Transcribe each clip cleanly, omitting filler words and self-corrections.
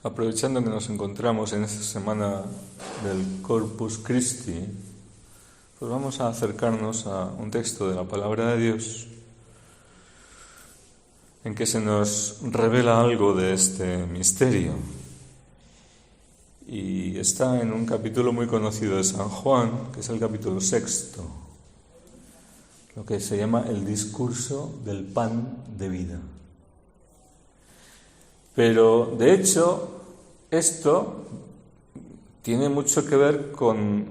Aprovechando que nos encontramos en esta semana del Corpus Christi, pues vamos a acercarnos a un texto de la Palabra de Dios en que se nos revela algo de este misterio. Y está en un capítulo muy conocido de San Juan, que es el capítulo 6, lo que se llama el discurso del pan de vida. Pero, de hecho, esto tiene mucho que ver con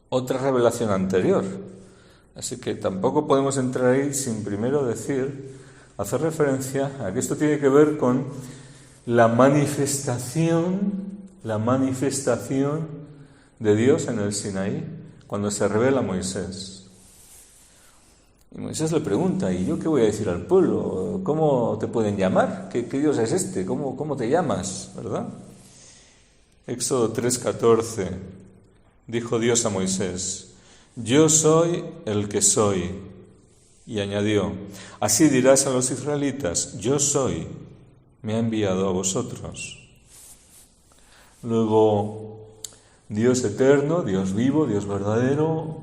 otra revelación anterior. Así que tampoco podemos entrar ahí sin primero hacer referencia a que esto tiene que ver con la manifestación de Dios en el Sinaí, cuando se revela a Moisés. Y Moisés le pregunta, ¿y yo qué voy a decir al pueblo? ¿Cómo te pueden llamar? ¿Qué Dios es este? ¿Cómo te llamas? ¿Verdad? Éxodo 3:14, dijo Dios a Moisés, yo soy el que soy. Y añadió, así dirás a los israelitas, yo soy, me ha enviado a vosotros. Luego, Dios eterno, Dios vivo, Dios verdadero,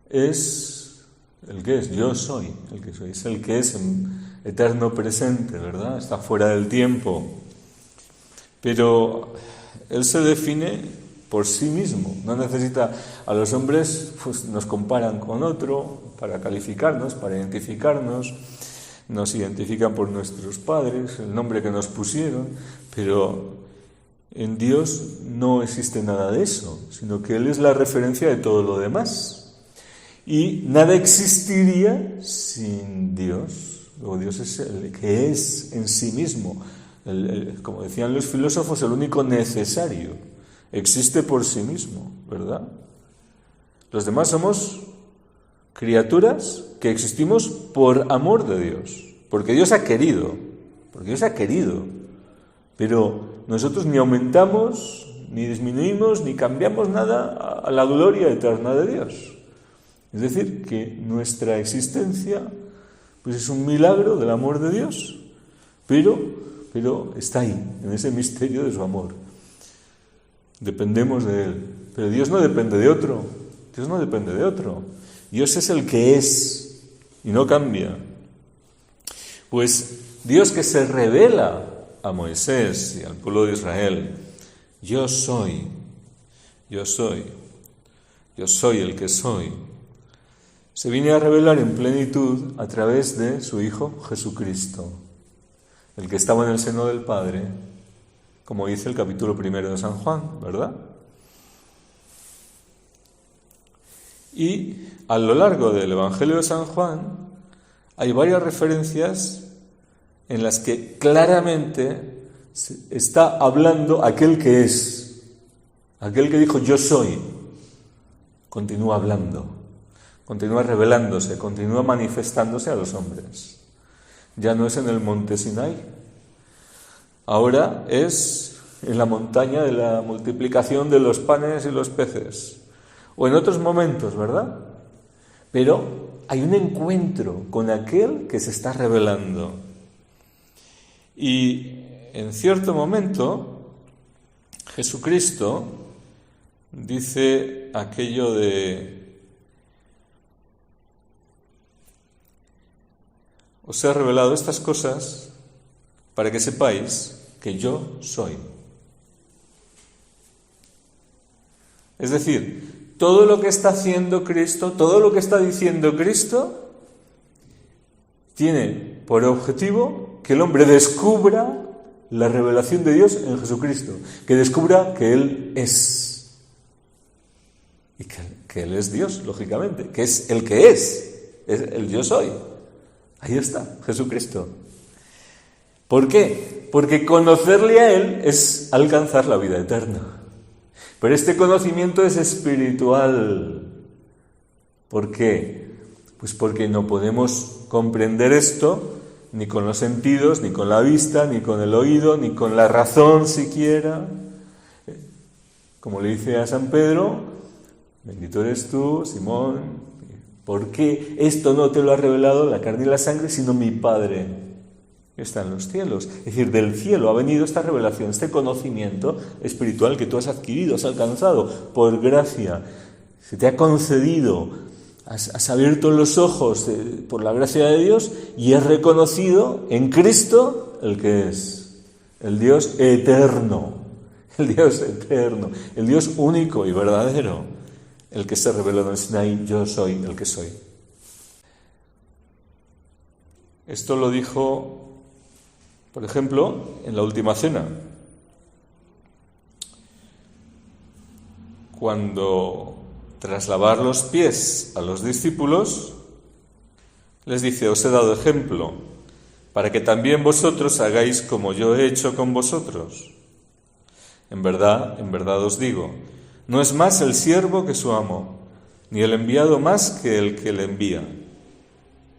es el que es, yo soy, el que soy, es el que es en eterno presente, ¿verdad? Está fuera del tiempo. Pero Él se define por sí mismo, no necesita a los hombres, pues nos comparan con otro para calificarnos, para identificarnos, nos identifican por nuestros padres, el nombre que nos pusieron, pero en Dios no existe nada de eso, sino que Él es la referencia de todo lo demás. Y nada existiría sin Dios. Luego Dios es el que es en sí mismo, como decían los filósofos, el único necesario. Existe por sí mismo, ¿verdad? Los demás somos criaturas que existimos por amor de Dios, porque Dios ha querido, pero nosotros ni aumentamos, ni disminuimos, ni cambiamos nada a la gloria eterna de Dios. Es decir, que nuestra existencia pues es un milagro del amor de Dios, pero está ahí, en ese misterio de su amor. Dependemos de Él, pero Dios no depende de otro. Dios es el que es y no cambia. Pues Dios que se revela a Moisés y al pueblo de Israel, yo soy el que soy, se viene a revelar en plenitud a través de su Hijo Jesucristo, el que estaba en el seno del Padre, como dice el capítulo 1 de San Juan, ¿verdad? Y a lo largo del Evangelio de San Juan hay varias referencias en las que claramente está hablando aquel que es, aquel que dijo yo soy, continúa hablando, continúa revelándose, continúa manifestándose a los hombres. Ya no es en el monte Sinai, ahora es en la montaña de la multiplicación de los panes y los peces, o en otros momentos, ¿verdad? Pero hay un encuentro con aquel que se está revelando. Y en cierto momento, Jesucristo dice aquello de os he revelado estas cosas para que sepáis que yo soy. Es decir, todo lo que está haciendo Cristo, todo lo que está diciendo Cristo, tiene por objetivo que el hombre descubra la revelación de Dios en Jesucristo, que descubra que Él es. Y que Él es Dios, lógicamente, que es el que es el yo soy. Ahí está, Jesucristo. ¿Por qué? Porque conocerle a Él es alcanzar la vida eterna. Pero este conocimiento es espiritual. ¿Por qué? Pues porque no podemos comprender esto ni con los sentidos, ni con la vista, ni con el oído, ni con la razón siquiera. Como le dice a San Pedro, bendito eres tú, Simón, ¿por qué esto no te lo ha revelado la carne y la sangre, sino mi Padre? que está en los cielos. Es decir, del cielo ha venido esta revelación, este conocimiento espiritual que tú has adquirido, has alcanzado por gracia. Se te ha concedido, has abierto los ojos por la gracia de Dios y has reconocido en Cristo el que es, el Dios eterno, el Dios único y verdadero, el que se reveló en el Sinaí: yo soy el que soy. Esto lo dijo, por ejemplo, en la última cena, cuando, tras lavar los pies a los discípulos, les dice: os he dado ejemplo, para que también vosotros hagáis como yo he hecho con vosotros. En verdad os digo, no es más el siervo que su amo, ni el enviado más que el que le envía.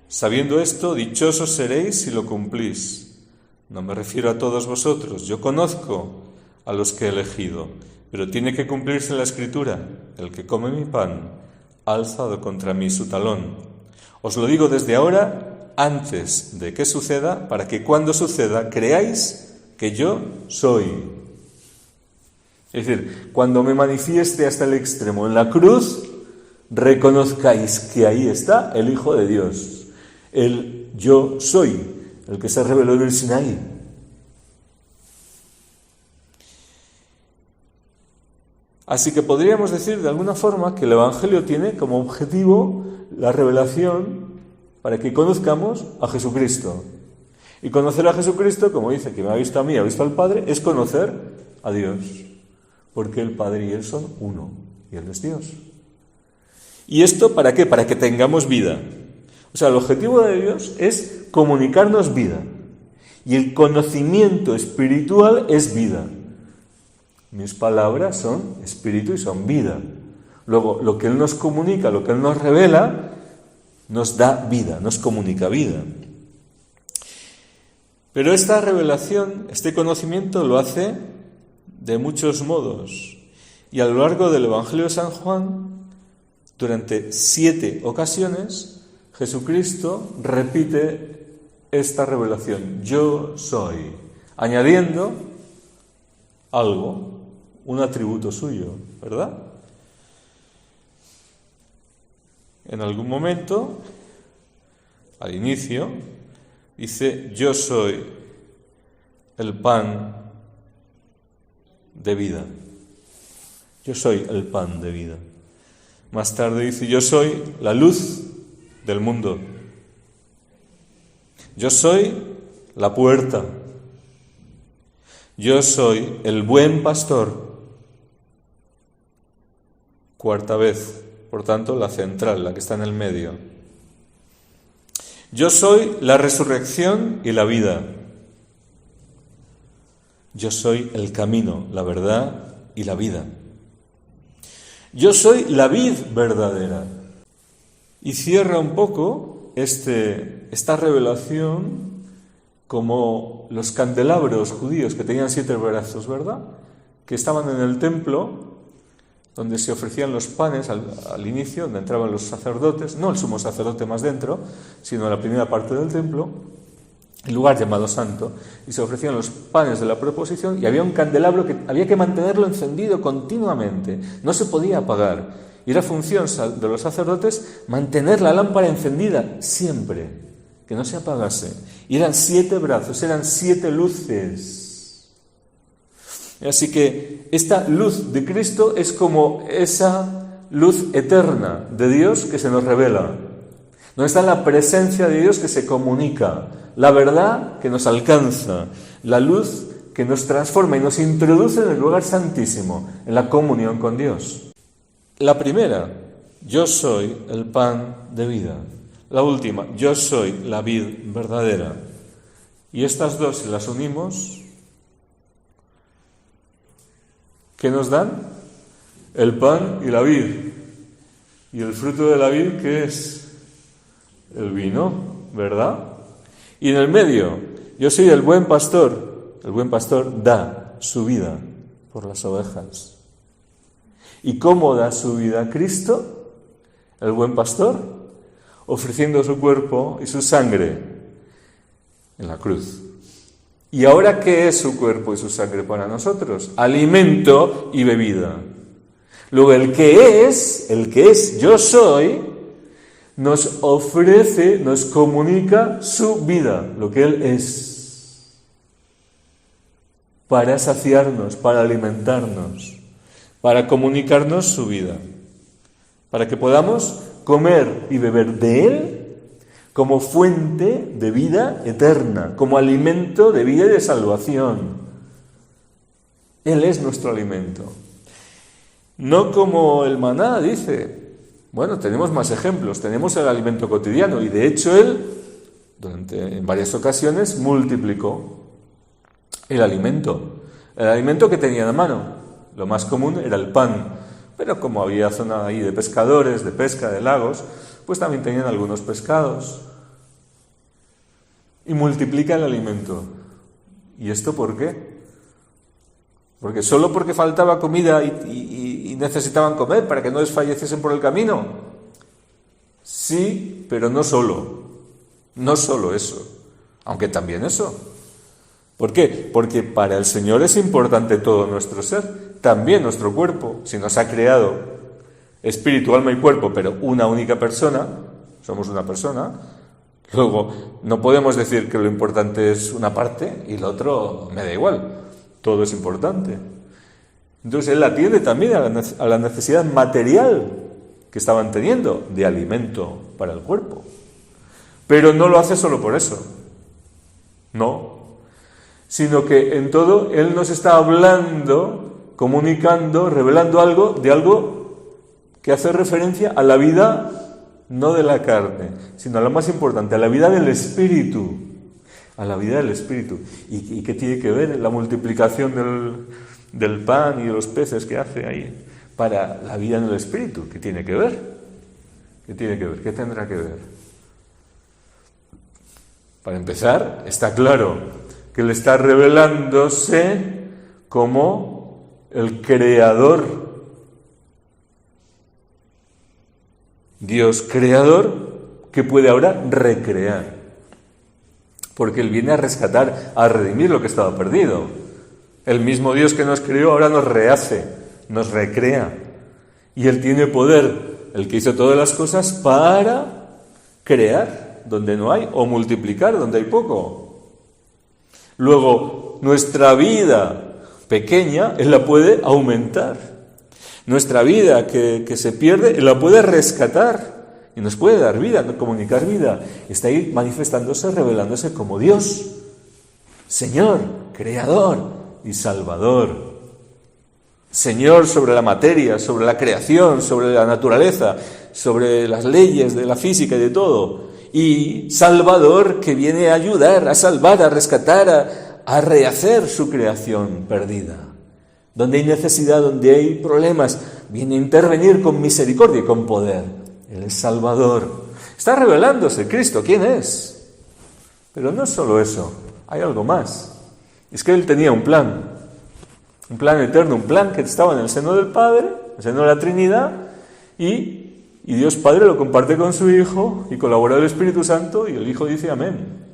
Sabiendo esto, dichosos seréis si lo cumplís. No me refiero a todos vosotros, yo conozco a los que he elegido, pero tiene que cumplirse la Escritura: el que come mi pan ha alzado contra mí su talón. Os lo digo desde ahora, antes de que suceda, para que cuando suceda creáis que yo soy. Es decir, cuando me manifieste hasta el extremo en la cruz, reconozcáis que ahí está el Hijo de Dios, el yo soy, el que se reveló en el Sinaí. Así que podríamos decir de alguna forma que el Evangelio tiene como objetivo la revelación para que conozcamos a Jesucristo. Y conocer a Jesucristo, como dice, que me ha visto a mí, ha visto al Padre, es conocer a Dios. Porque el Padre y Él son uno, y Él es Dios. ¿Y esto para qué? Para que tengamos vida. O sea, el objetivo de Dios es comunicarnos vida. Y el conocimiento espiritual es vida. Mis palabras son espíritu y son vida. Luego, lo que Él nos comunica, lo que Él nos revela, nos da vida, nos comunica vida. Pero esta revelación, este conocimiento lo hace de muchos modos. Y a lo largo del Evangelio de San Juan, durante 7 ocasiones, Jesucristo repite esta revelación: yo soy, añadiendo algo, un atributo suyo, ¿verdad? En algún momento, al inicio, dice: yo soy el pan de vida. Yo soy el pan de vida. Más tarde dice: yo soy la luz del mundo. Yo soy la puerta. Yo soy el buen pastor. Cuarta vez, por tanto, la central, la que está en el medio. Yo soy la resurrección y la vida. Yo soy el camino, la verdad y la vida. Yo soy la vid verdadera. Y cierra un poco esta revelación como los candelabros judíos que tenían 7 brazos, ¿verdad? Que estaban en el templo, donde se ofrecían los panes al inicio, donde entraban los sacerdotes, no el sumo sacerdote más dentro, sino la primera parte del templo, el lugar llamado santo, y se ofrecían los panes de la proposición, y había un candelabro que había que mantenerlo encendido continuamente, no se podía apagar. Y era función de los sacerdotes mantener la lámpara encendida siempre, que no se apagase. Y eran 7 brazos, eran 7 luces. Así que esta luz de Cristo es como esa luz eterna de Dios que se nos revela. Donde está la presencia de Dios que se comunica, la verdad que nos alcanza, la luz que nos transforma y nos introduce en el lugar santísimo, en la comunión con Dios. La primera, yo soy el pan de vida. La última, yo soy la vid verdadera. Y estas dos, si las unimos, ¿qué nos dan? El pan y la vid. Y el fruto de la vid, ¿qué es? El vino, ¿verdad? Y en el medio, yo soy el buen pastor. El buen pastor da su vida por las ovejas. ¿Y cómo da su vida Cristo, el buen pastor? Ofreciendo su cuerpo y su sangre. en la cruz. ¿Y ahora qué es su cuerpo y su sangre para nosotros? Alimento y bebida. Luego el que es yo soy, nos ofrece, nos comunica su vida, lo que Él es, para saciarnos, para alimentarnos, para comunicarnos su vida, para que podamos comer y beber de Él como fuente de vida eterna, como alimento de vida y de salvación. Él es nuestro alimento. No como el maná, dice. Bueno, tenemos más ejemplos. Tenemos el alimento cotidiano y de hecho Él, en varias ocasiones, multiplicó el alimento que tenían a mano. Lo más común era el pan, pero como había zona ahí de pescadores, de pesca, de lagos, pues también tenían algunos pescados. Y multiplica el alimento. ¿Y esto por qué? Porque solo porque faltaba comida y necesitaban comer para que no desfalleciesen por el camino. Sí, pero no solo. No solo eso. Aunque también eso. ¿Por qué? Porque para el Señor es importante todo nuestro ser. También nuestro cuerpo. Si nos ha creado espíritu, alma y cuerpo, pero una única persona, somos una persona, luego no podemos decir que lo importante es una parte y lo otro me da igual. Todo es importante. Entonces Él atiende también a la necesidad material que estaban teniendo de alimento para el cuerpo. Pero no lo hace solo por eso. No. Sino que en todo Él nos está hablando, comunicando, revelando algo que hace referencia a la vida, no de la carne, sino a lo más importante, a la vida del Espíritu. A la vida del Espíritu. ¿Y qué tiene que ver la multiplicación del pan y de los peces que hace ahí para la vida en el Espíritu? ¿Qué tiene que ver? ¿Qué tiene que ver? ¿Qué tendrá que ver? Para empezar, está claro que Él está revelándose como el Creador. Dios creador que puede ahora recrear. Porque Él viene a rescatar, a redimir lo que estaba perdido. El mismo Dios que nos creó ahora nos rehace, nos recrea. Y Él tiene poder, el que hizo todas las cosas, para crear donde no hay o multiplicar donde hay poco. Luego, nuestra vida pequeña, Él la puede aumentar. Nuestra vida que se pierde, Él la puede rescatar. Y nos puede dar vida, comunicar vida. Está ahí manifestándose, revelándose como Dios, Señor, Creador y Salvador. Señor sobre la materia, sobre la creación, sobre la naturaleza, sobre las leyes de la física y de todo. Y Salvador que viene a ayudar, a salvar, a rescatar, a rehacer su creación perdida. Donde hay necesidad, donde hay problemas, viene a intervenir con misericordia y con poder. Él es Salvador. Está revelándose Cristo, ¿quién es? Pero no es solo eso, hay algo más. Es que Él tenía un plan eterno, un plan que estaba en el seno del Padre, en el seno de la Trinidad, y Dios Padre lo comparte con su Hijo, y colabora el Espíritu Santo, y el Hijo dice amén.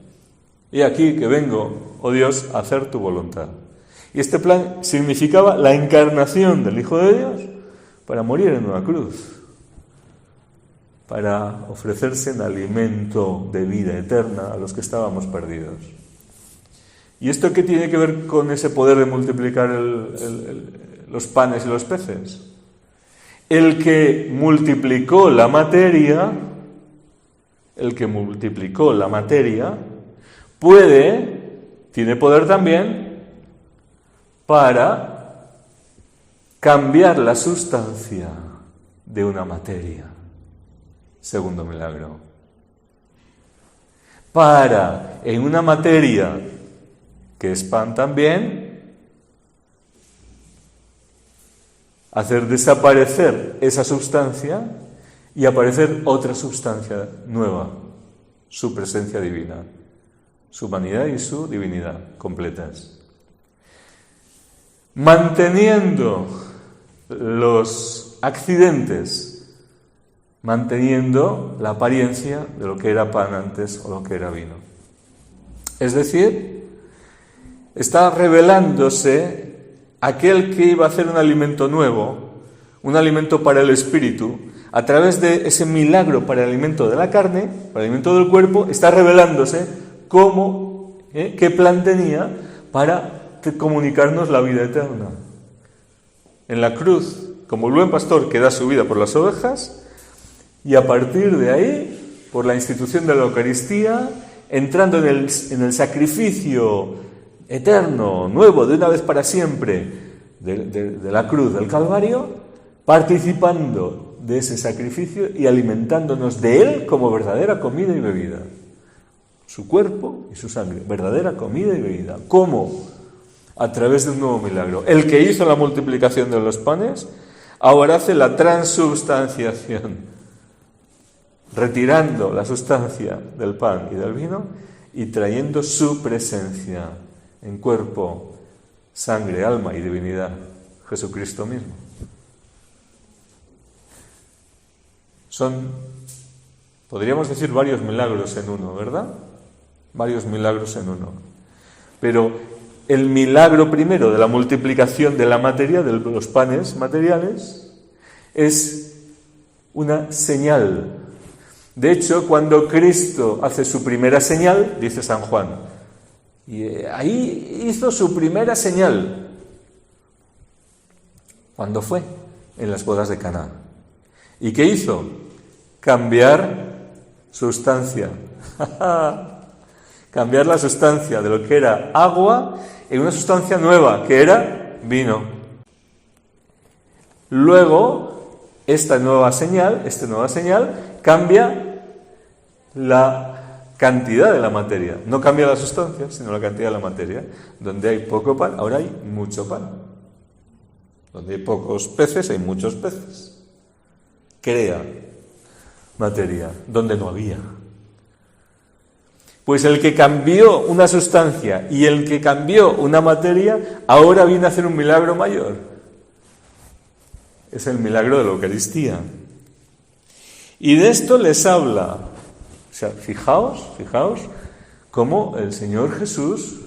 He aquí que vengo, oh Dios, a hacer tu voluntad. Y este plan significaba la encarnación del Hijo de Dios para morir en una cruz, para ofrecerse en alimento de vida eterna a los que estábamos perdidos. ¿Y esto qué tiene que ver con ese poder de multiplicar los panes y los peces? El que multiplicó la materia, tiene poder también para cambiar la sustancia de una materia. Segundo milagro. Para, en una materia que es pan también, hacer desaparecer esa sustancia y aparecer otra sustancia nueva, su presencia divina, su humanidad y su divinidad completas. Manteniendo los accidentes, manteniendo la apariencia de lo que era pan antes o lo que era vino. Es decir, está revelándose aquel que iba a hacer un alimento nuevo, un alimento para el espíritu, a través de ese milagro para el alimento de la carne, para el alimento del cuerpo, está revelándose cómo, qué plan tenía para comunicarnos la vida eterna. En la cruz, como el buen pastor que da su vida por las ovejas, y a partir de ahí, por la institución de la Eucaristía, entrando en el sacrificio eterno, nuevo, de una vez para siempre, de la cruz del Calvario, participando de ese sacrificio y alimentándonos de él como verdadera comida y bebida. Su cuerpo y su sangre, verdadera comida y bebida. ¿Cómo? A través de un nuevo milagro. El que hizo la multiplicación de los panes, ahora hace la transubstanciación, retirando la sustancia del pan y del vino y trayendo su presencia en cuerpo, sangre, alma y divinidad, Jesucristo mismo. Son, podríamos decir, varios milagros en uno, ¿verdad? Varios milagros en uno. Pero el milagro primero de la multiplicación de la materia, de los panes materiales, es una señal. De hecho, cuando Cristo hace su primera señal, dice San Juan, y ahí hizo su primera señal. ¿Cuándo fue? En las bodas de Caná. ¿Y qué hizo? Cambiar sustancia. Cambiar la sustancia de lo que era agua en una sustancia nueva, que era vino. Luego, esta nueva señal cambia la cantidad de la materia. No cambia la sustancia, sino la cantidad de la materia. Donde hay poco pan, ahora hay mucho pan. Donde hay pocos peces, hay muchos peces. Crea materia donde no había. Pues el que cambió una sustancia y el que cambió una materia, ahora viene a hacer un milagro mayor. Es el milagro de la Eucaristía. Y de esto les habla. O sea, fijaos cómo el Señor Jesús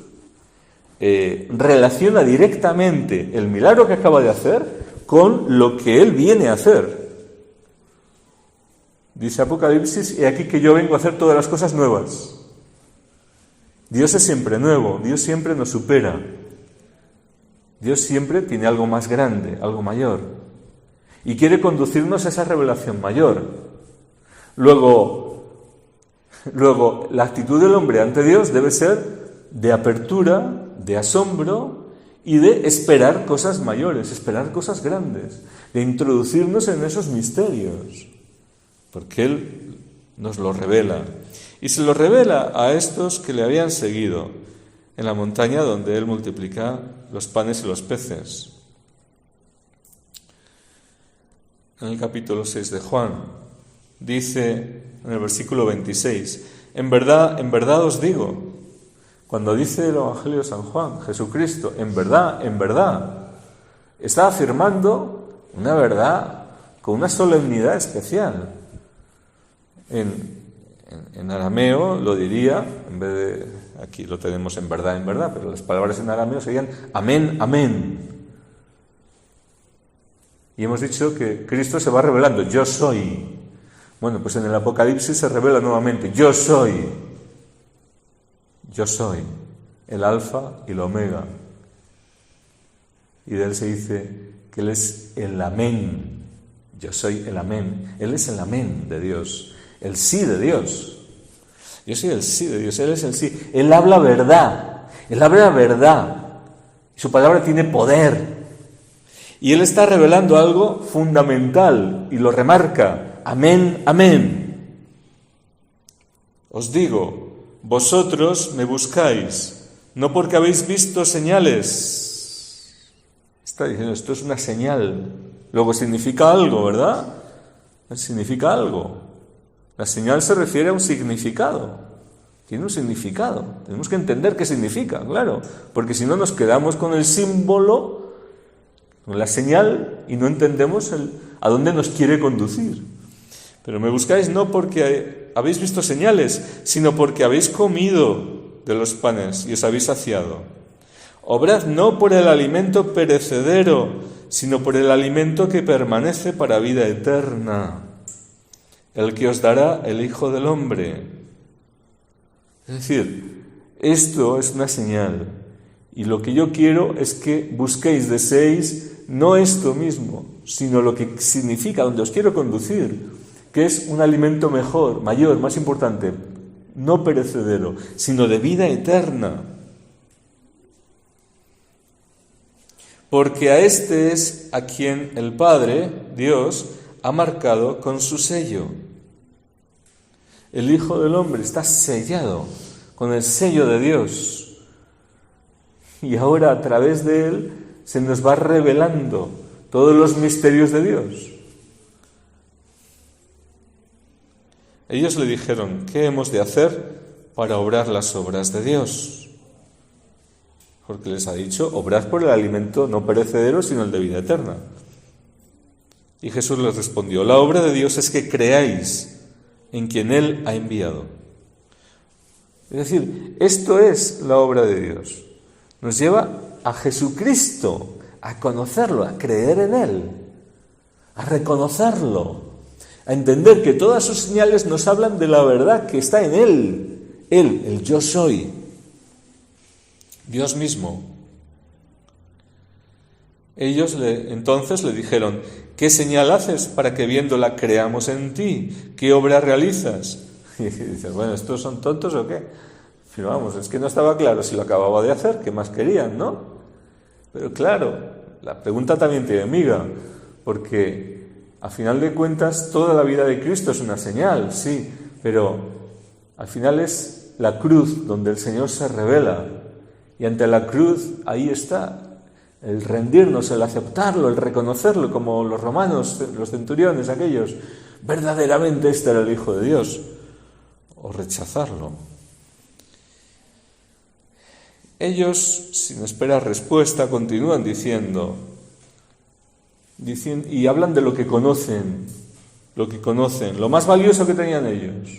relaciona directamente el milagro que acaba de hacer con lo que Él viene a hacer. Dice Apocalipsis, he aquí que yo vengo a hacer todas las cosas nuevas. Dios es siempre nuevo, Dios siempre nos supera. Dios siempre tiene algo más grande, algo mayor. Y quiere conducirnos a esa revelación mayor. Luego, la actitud del hombre ante Dios debe ser de apertura, de asombro y de esperar cosas mayores, esperar cosas grandes, de introducirnos en esos misterios. Porque Él nos lo revela. Y se lo revela a estos que le habían seguido en la montaña donde Él multiplica los panes y los peces. En el capítulo 6 de Juan, dice en el versículo 26, en verdad os digo, cuando dice el Evangelio de San Juan, Jesucristo, en verdad, está afirmando una verdad con una solemnidad especial. En arameo lo diría, en vez de, aquí lo tenemos en verdad, pero las palabras en arameo serían amén, amén. Y hemos dicho que Cristo se va revelando, yo soy. Bueno, pues en el Apocalipsis se revela nuevamente, yo soy, el alfa y el omega. Y de Él se dice que Él es el amén, yo soy el amén, Él es el amén de Dios. El sí de Dios. Yo soy el sí de Dios, Él es el sí. Él habla verdad. Su palabra tiene poder. Y Él está revelando algo fundamental y lo remarca. Amén, amén. Os digo, vosotros me buscáis, no porque habéis visto señales. Está diciendo, esto es una señal. Luego significa algo, ¿verdad? Significa algo. La señal se refiere a un significado. Tiene un significado. Tenemos que entender qué significa, claro. Porque si no nos quedamos con el símbolo, con la señal, y no entendemos a dónde nos quiere conducir. Pero me buscáis no porque habéis visto señales, sino porque habéis comido de los panes y os habéis saciado. Obrad no por el alimento perecedero, sino por el alimento que permanece para vida eterna, el que os dará el Hijo del Hombre. Es decir, esto es una señal, y lo que yo quiero es que busquéis, deseéis, no esto mismo, sino lo que significa, donde os quiero conducir, que es un alimento mejor, mayor, más importante, no perecedero, sino de vida eterna. Porque a este es a quien el Padre, Dios, ha marcado con su sello. El Hijo del Hombre está sellado con el sello de Dios. Y ahora a través de él se nos va revelando todos los misterios de Dios. Ellos le dijeron, ¿qué hemos de hacer para obrar las obras de Dios? Porque les ha dicho, obrad por el alimento no perecedero, sino el de vida eterna. Y Jesús les respondió, la obra de Dios es que creáis en quien Él ha enviado. Es decir, esto es la obra de Dios. Nos lleva a Jesucristo, a conocerlo, a creer en Él, a reconocerlo, a entender que todas sus señales nos hablan de la verdad que está en Él, el yo soy, Dios mismo. Ellos entonces le dijeron, ¿qué señal haces para que viéndola creamos en ti? ¿Qué obra realizas? Y dices, bueno, ¿estos son tontos o qué? Pero vamos, es que no estaba claro si lo acababa de hacer, ¿qué más querían, no? Pero claro, la pregunta también tiene miga, porque a final de cuentas toda la vida de Cristo es una señal, sí, pero al final es la cruz donde el Señor se revela, y ante la cruz ahí está el rendirnos, el aceptarlo, el reconocerlo, como los romanos, los centuriones, aquellos, verdaderamente este era el Hijo de Dios, o rechazarlo. Ellos, sin esperar respuesta, continúan diciendo, y hablan de lo que conocen, lo más valioso que tenían ellos,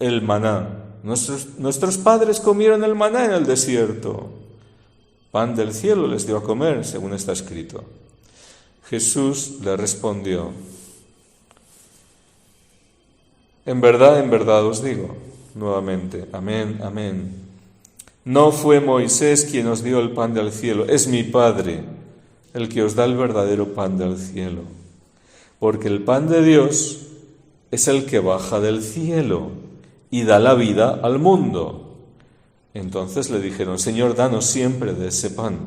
el maná. Nuestros padres comieron el maná en el desierto, pan del cielo les dio a comer, según está escrito. Jesús le respondió, en verdad os digo, nuevamente, amén, amén. No fue Moisés quien os dio el pan del cielo, es mi Padre el que os da el verdadero pan del cielo. Porque el pan de Dios es el que baja del cielo y da la vida al mundo. Entonces le dijeron, Señor, danos siempre de ese pan.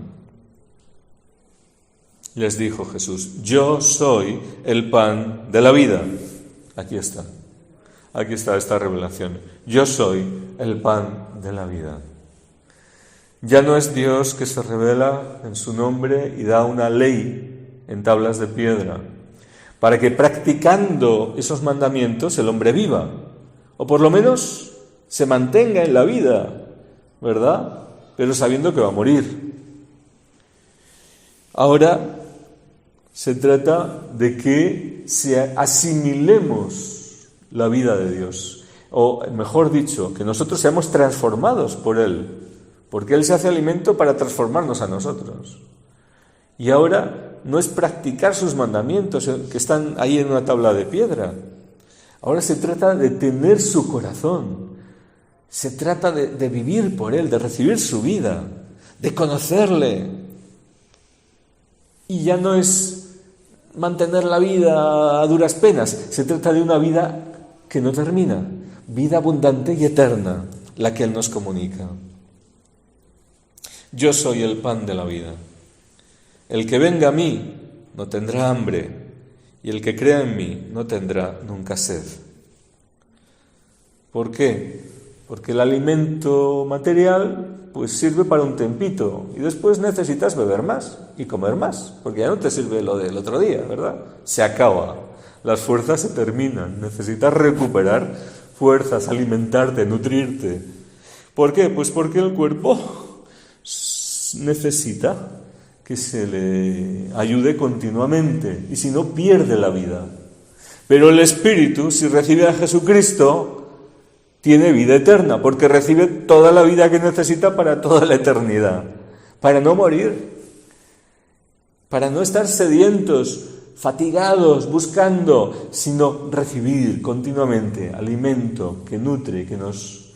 Les dijo Jesús, yo soy el pan de la vida. Aquí está esta revelación. Yo soy el pan de la vida. Ya no es Dios que se revela en su nombre y da una ley en tablas de piedra, para que practicando esos mandamientos el hombre viva, o por lo menos se mantenga en la vida, ¿verdad? Pero sabiendo que va a morir. Ahora se trata de que asimilemos la vida de Dios, o mejor dicho, que nosotros seamos transformados por Él, porque Él se hace alimento para transformarnos a nosotros. Y ahora no es practicar sus mandamientos que están ahí en una tabla de piedra. Ahora se trata de tener su corazón. Se trata de vivir por Él, de recibir su vida, de conocerle. Y ya no es mantener la vida a duras penas. Se trata de una vida que no termina. Vida abundante y eterna, la que Él nos comunica. Yo soy el pan de la vida. El que venga a mí no tendrá hambre, y el que crea en mí no tendrá nunca sed. ¿Por qué? Porque el alimento material pues sirve para un tempito, y después necesitas beber más y comer más, porque ya no te sirve lo del otro día, ¿verdad? Se acaba, las fuerzas se terminan, necesitas recuperar fuerzas, alimentarte, nutrirte. ¿Por qué? Pues porque el cuerpo necesita que se le ayude continuamente, y si no, pierde la vida. Pero el espíritu, si recibe a Jesucristo, tiene vida eterna, porque recibe toda la vida que necesita para toda la eternidad, para no morir, para no estar sedientos, fatigados, buscando, sino recibir continuamente alimento que nutre, que nos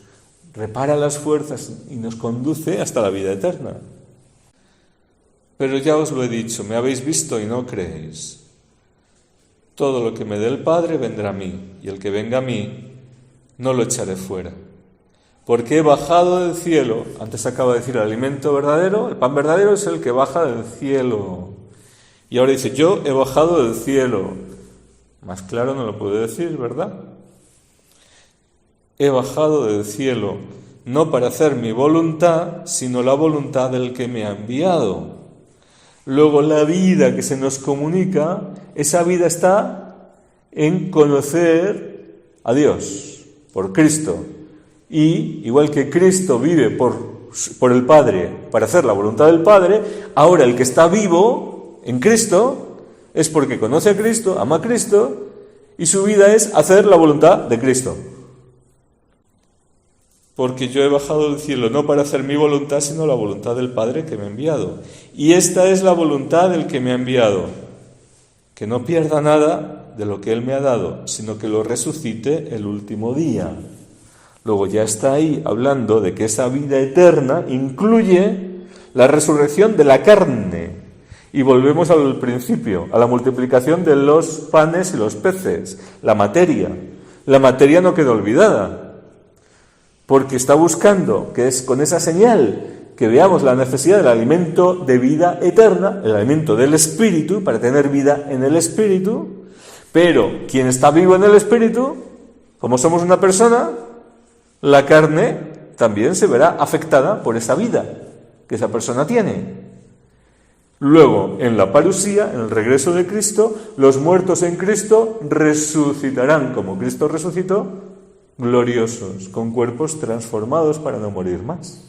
repara las fuerzas y nos conduce hasta la vida eterna. Pero ya os lo he dicho, me habéis visto y no creéis. Todo lo que me dé el Padre vendrá a mí, y el que venga a mí no lo echaré fuera. Porque he bajado del cielo, antes acaba de decir el alimento verdadero, el pan verdadero es el que baja del cielo. Y ahora dice, yo he bajado del cielo. Más claro no lo puede decir, ¿verdad? He bajado del cielo, no para hacer mi voluntad, sino la voluntad del que me ha enviado. Luego la vida que se nos comunica, esa vida está en conocer a Dios, por Cristo. Y igual que Cristo vive por el Padre para hacer la voluntad del Padre, ahora el que está vivo en Cristo es porque conoce a Cristo, ama a Cristo, y su vida es hacer la voluntad de Cristo. Porque yo he bajado del cielo no para hacer mi voluntad, sino la voluntad del Padre que me ha enviado. Y esta es la voluntad del que me ha enviado, que no pierda nada de lo que Él me ha dado, sino que lo resucite el último día. Luego ya está ahí hablando de que esa vida eterna incluye la resurrección de la carne. Y volvemos al principio, a la multiplicación de los panes y los peces, la materia. La materia no queda olvidada, porque está buscando que es con esa señal que veamos la necesidad del alimento de vida eterna, el alimento del Espíritu, para tener vida en el Espíritu, pero quien está vivo en el Espíritu, como somos una persona, la carne también se verá afectada por esa vida que esa persona tiene. Luego, en la parusía, en el regreso de Cristo, los muertos en Cristo resucitarán como Cristo resucitó, gloriosos, con cuerpos transformados para no morir más.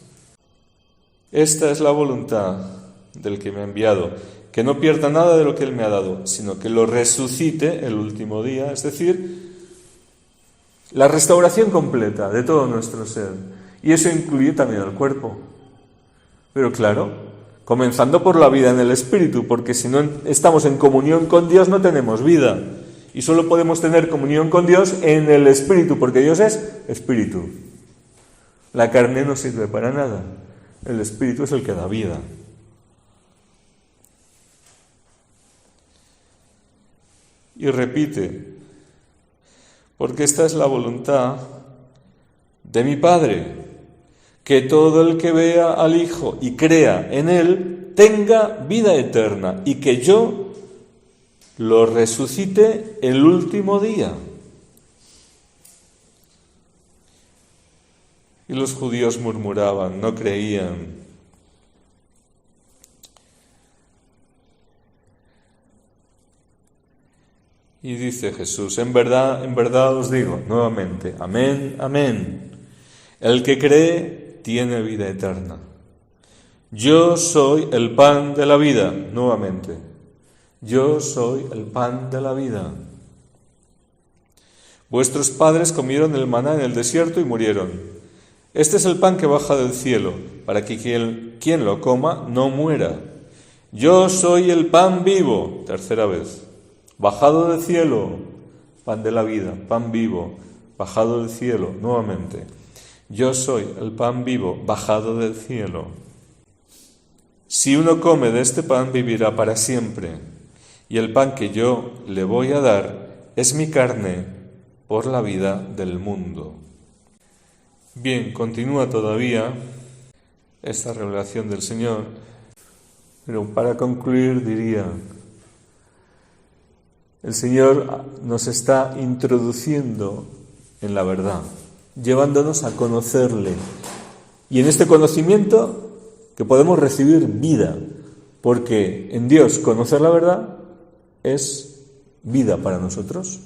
Esta es la voluntad del que me ha enviado, que no pierda nada de lo que Él me ha dado, sino que lo resucite el último día, es decir, la restauración completa de todo nuestro ser. Y eso incluye también el cuerpo. Pero claro, comenzando por la vida en el Espíritu, porque si no estamos en comunión con Dios no tenemos vida. Y solo podemos tener comunión con Dios en el Espíritu, porque Dios es Espíritu. La carne no sirve para nada. El Espíritu es el que da vida. Y repite, porque esta es la voluntad de mi Padre, que todo el que vea al Hijo y crea en Él tenga vida eterna, y que yo lo resucite el último día. Y los judíos murmuraban, no creían. Y dice Jesús, en verdad os digo nuevamente, amén, amén. El que cree tiene vida eterna. Yo soy el pan de la vida, nuevamente. Yo soy el pan de la vida. Vuestros padres comieron el maná en el desierto y murieron. Este es el pan que baja del cielo, para que quien lo coma no muera. Yo soy el pan vivo, tercera vez, bajado del cielo, pan de la vida, pan vivo, bajado del cielo, nuevamente. Yo soy el pan vivo, bajado del cielo. Si uno come de este pan, vivirá para siempre. Y el pan que yo le voy a dar es mi carne por la vida del mundo. Bien, continúa todavía esta revelación del Señor, pero para concluir diría, el Señor nos está introduciendo en la verdad, llevándonos a conocerle. Y en este conocimiento que podemos recibir vida, porque en Dios conocer la verdad es vida para nosotros.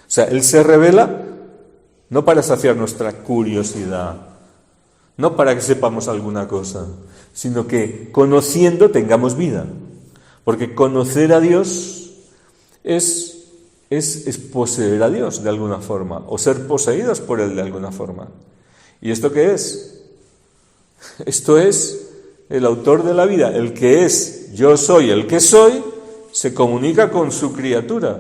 O sea, Él se revela no para saciar nuestra curiosidad, no para que sepamos alguna cosa, sino que conociendo tengamos vida. Porque conocer a Dios es es poseer a Dios de alguna forma, o ser poseídos por Él de alguna forma. ¿Y esto qué es? Esto es el autor de la vida, el que es, yo soy el que soy, se comunica con su criatura.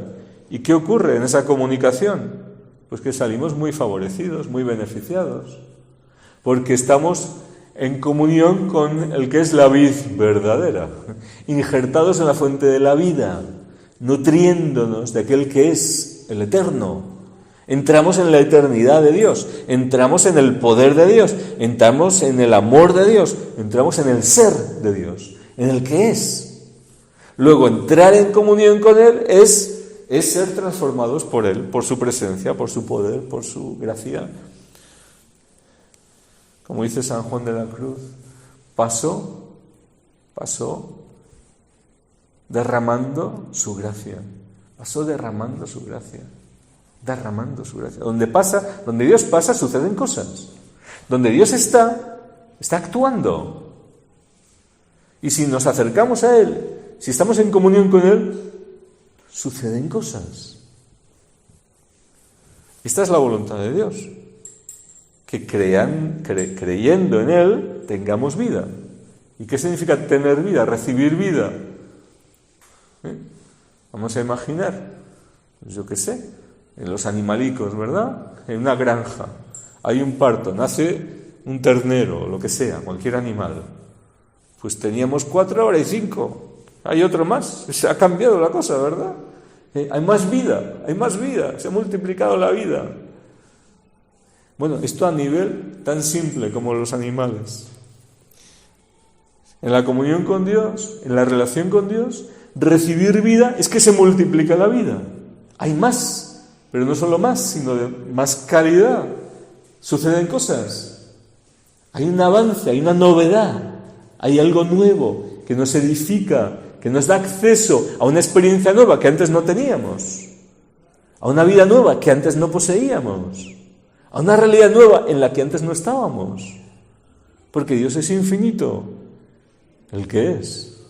¿Y qué ocurre en esa comunicación? Pues que salimos muy favorecidos, muy beneficiados, porque estamos en comunión con el que es la vid verdadera, injertados en la fuente de la vida, nutriéndonos de aquel que es el eterno. Entramos en la eternidad de Dios, entramos en el poder de Dios, entramos en el amor de Dios, entramos en el ser de Dios, en el que es. Luego, entrar en comunión con Él es ser transformados por Él, por su presencia, por su poder, por su gracia. Como dice San Juan de la Cruz, pasó derramando su gracia. Pasó derramando su gracia. Derramando su gracia. Donde Dios pasa, suceden cosas. Donde Dios está actuando. Y si nos acercamos a Él, si estamos en comunión con Él, suceden cosas. Esta es la voluntad de Dios. Que creyendo en Él, tengamos vida. ¿Y qué significa tener vida? Recibir vida. Vamos a imaginar, pues yo qué sé, en los animalicos, ¿verdad? En una granja hay un parto, nace un ternero, o lo que sea, cualquier animal. Pues teníamos 4, ahora hay 5. Hay otro más. Se ha cambiado la cosa, ¿verdad? Hay más vida, se ha multiplicado la vida. Bueno, esto a nivel tan simple como los animales. En la comunión con Dios, en la relación con Dios, recibir vida es que se multiplica la vida. Hay más, pero no solo más, sino de más calidad. Suceden cosas. Hay un avance, hay una novedad, hay algo nuevo que nos edifica, que nos da acceso a una experiencia nueva que antes no teníamos, a una vida nueva que antes no poseíamos, a una realidad nueva en la que antes no estábamos, porque Dios es infinito, el que es,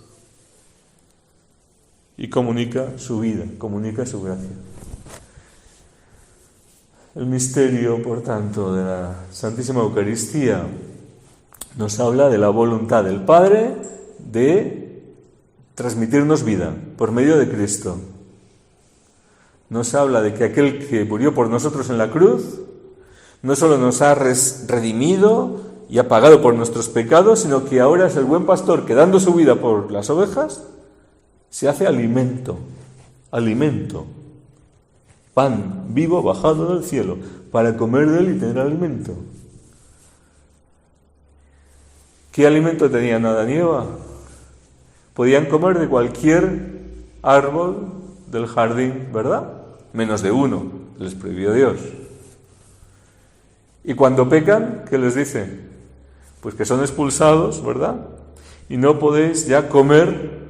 y comunica su vida, comunica su gracia. El misterio, por tanto, de la Santísima Eucaristía nos habla de la voluntad del Padre de transmitirnos vida por medio de Cristo. Nos habla de que aquel que murió por nosotros en la cruz no solo nos ha redimido y ha pagado por nuestros pecados, sino que ahora es el buen pastor que, dando su vida por las ovejas, se hace alimento, pan vivo bajado del cielo, para comer de él y tener alimento. ¿Qué alimento tenían Adán y Eva? Podían comer de cualquier árbol del jardín, ¿verdad? Menos de uno, les prohibió Dios. Y cuando pecan, ¿qué les dice? Pues que son expulsados, ¿verdad? Y no podéis ya comer,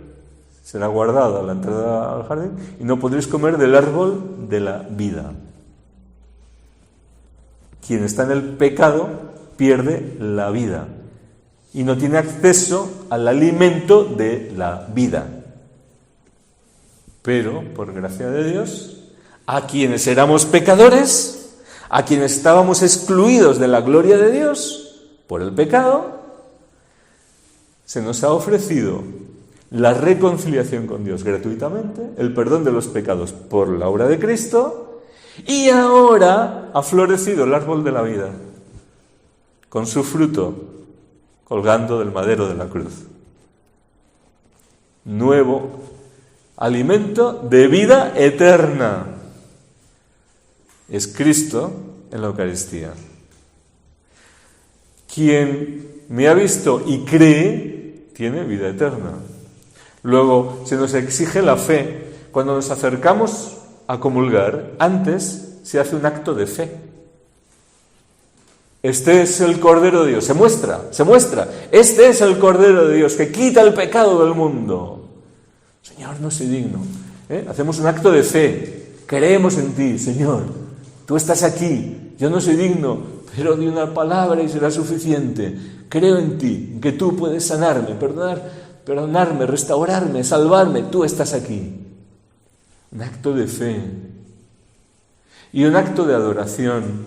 será guardada la entrada al jardín, y no podréis comer del árbol de la vida. Quien está en el pecado pierde la vida y no tiene acceso al alimento de la vida. Pero, por gracia de Dios, a quienes éramos pecadores, a quienes estábamos excluidos de la gloria de Dios por el pecado, se nos ha ofrecido la reconciliación con Dios gratuitamente, el perdón de los pecados por la obra de Cristo, y ahora ha florecido el árbol de la vida, con su fruto colgando del madero de la cruz. Nuevo alimento de vida eterna. Es Cristo en la Eucaristía. Quien me ha visto y cree, tiene vida eterna. Luego, se nos exige la fe. Cuando nos acercamos a comulgar, antes se hace un acto de fe. Este es el Cordero de Dios, se muestra. Este es el Cordero de Dios que quita el pecado del mundo. Señor, no soy digno. Hacemos un acto de fe. Creemos en ti, Señor. Tú estás aquí. Yo no soy digno, pero di una palabra y será suficiente. Creo en ti, que tú puedes sanarme, perdonarme, restaurarme, salvarme. Tú estás aquí. Un acto de fe. y un acto de adoración.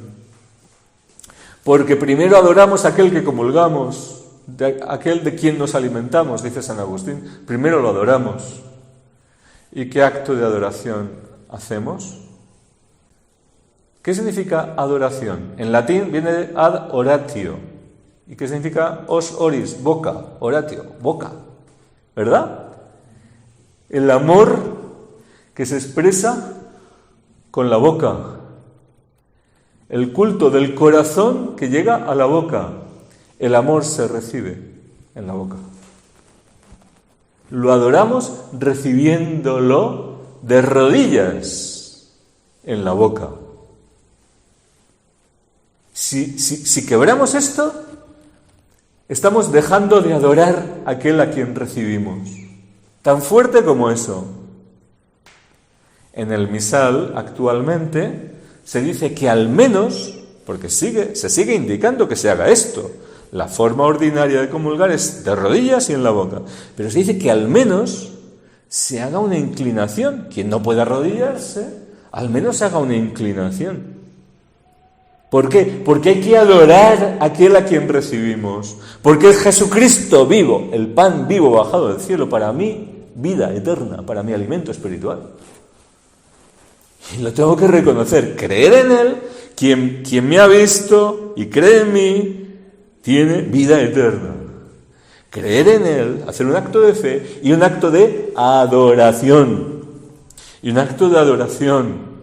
Porque primero adoramos a aquel que comulgamos, aquel de quien nos alimentamos, dice San Agustín. Primero lo adoramos. ¿Y qué acto de adoración hacemos? ¿Qué significa adoración? En latín viene de ad oratio. ¿Y qué significa os oris? Boca, oratio, boca. ¿Verdad? El amor que se expresa con la boca. El culto del corazón que llega a la boca. El amor se recibe en la boca. Lo adoramos recibiéndolo de rodillas en la boca. Si quebramos esto, estamos dejando de adorar a aquel a quien recibimos. Tan fuerte como eso. En el misal, actualmente, se dice que al menos, porque se sigue indicando que se haga esto, la forma ordinaria de comulgar es de rodillas y en la boca, pero se dice que al menos se haga una inclinación. Quien no pueda arrodillarse, al menos haga una inclinación. ¿Por qué? Porque hay que adorar a aquel a quien recibimos, porque es Jesucristo vivo, el pan vivo bajado del cielo, para mí, vida eterna, para mi alimento espiritual. Y lo tengo que reconocer, creer en Él, quien me ha visto y cree en mí, tiene vida eterna. Creer en Él, hacer un acto de fe y un acto de adoración. Y un acto de adoración.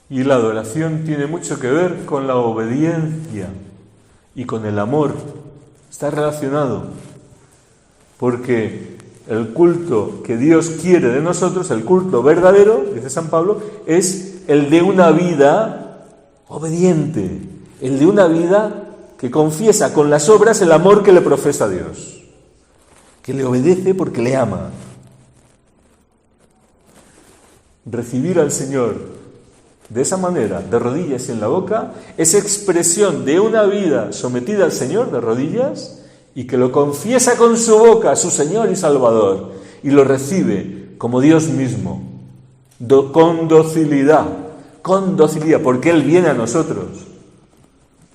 Y la adoración tiene mucho que ver con la obediencia y con el amor. Está relacionado. Porque el culto que Dios quiere de nosotros, el culto verdadero, dice San Pablo, es el de una vida obediente, el de una vida que confiesa con las obras el amor que le profesa a Dios, que le obedece porque le ama. Recibir al Señor de esa manera, de rodillas y en la boca, es expresión de una vida sometida al Señor de rodillas y que lo confiesa con su boca, su Señor y Salvador, y lo recibe como Dios mismo, con docilidad, porque Él viene a nosotros.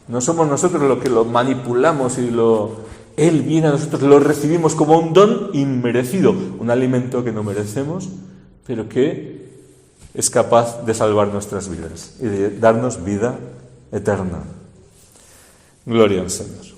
No somos nosotros los que lo manipulamos Él viene a nosotros, lo recibimos como un don inmerecido, un alimento que no merecemos, pero que es capaz de salvar nuestras vidas y de darnos vida eterna. Gloria al Señor.